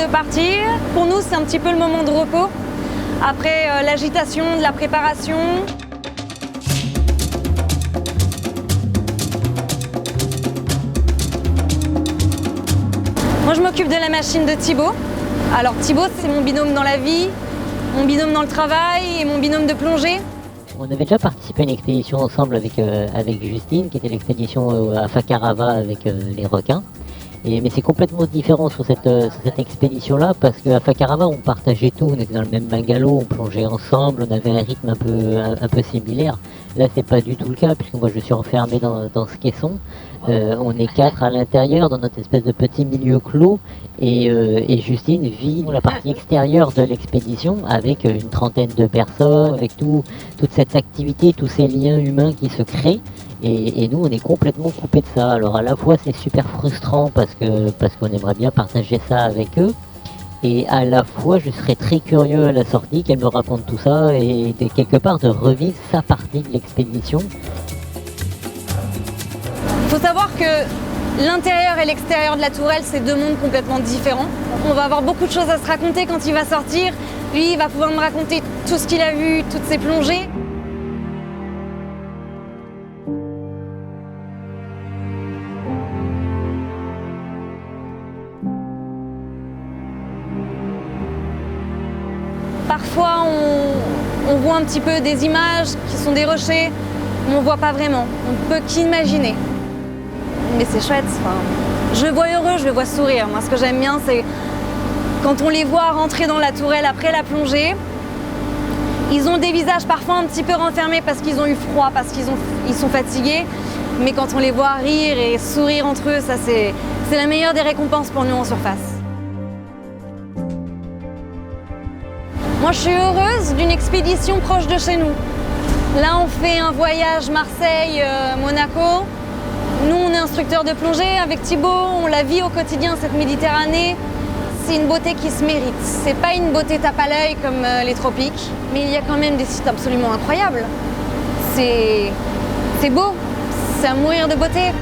partir. Pour nous, c'est un petit peu le moment de repos. Après l'agitation de la préparation. Moi, je m'occupe de la machine de Thibaut. Alors Thibaut, c'est mon binôme dans la vie, mon binôme dans le travail et mon binôme de plongée. On avait déjà participé à une expédition ensemble avec Justine, qui était l'expédition à Fakarava avec les requins. Mais c'est complètement différent sur cette expédition-là, parce qu'à Fakarava, on partageait tout, on était dans le même bungalow, on plongeait ensemble, on avait un rythme un peu similaire. Là, c'est pas du tout le cas, puisque moi, je suis enfermé dans ce caisson. On est 4 à l'intérieur, dans notre espèce de petit milieu clos, et Justine vit dans la partie extérieure de l'expédition, avec une trentaine de personnes, avec toute cette activité, tous ces liens humains qui se créent. Et nous, on est complètement coupés de ça. Alors à la fois, c'est super frustrant parce qu'on aimerait bien partager ça avec eux. Et à la fois, je serais très curieux à la sortie qu'elle me raconte tout ça et quelque part de revivre sa partie de l'expédition. Il faut savoir que l'intérieur et l'extérieur de la tourelle, c'est deux mondes complètement différents. On va avoir beaucoup de choses à se raconter quand il va sortir. Lui, il va pouvoir me raconter tout ce qu'il a vu, toutes ses plongées. Parfois, on voit un petit peu des images qui sont des rochers, mais on ne voit pas vraiment. On ne peut qu'imaginer. Mais c'est chouette. Enfin, je le vois heureux, je le vois sourire. Moi, ce que j'aime bien, c'est quand on les voit rentrer dans la tourelle après la plongée. Ils ont des visages parfois un petit peu renfermés parce qu'ils ont eu froid, parce qu'ils sont fatigués. Mais quand on les voit rire et sourire entre eux, ça c'est la meilleure des récompenses pour nous en surface. Moi, je suis heureuse d'une expédition proche de chez nous. Là, on fait un voyage Marseille-Monaco. Nous, on est instructeurs de plongée avec Thibaut. On la vit au quotidien, cette Méditerranée. C'est une beauté qui se mérite. C'est pas une beauté tape à l'œil comme les tropiques, mais il y a quand même des sites absolument incroyables. C'est beau, c'est à mourir de beauté.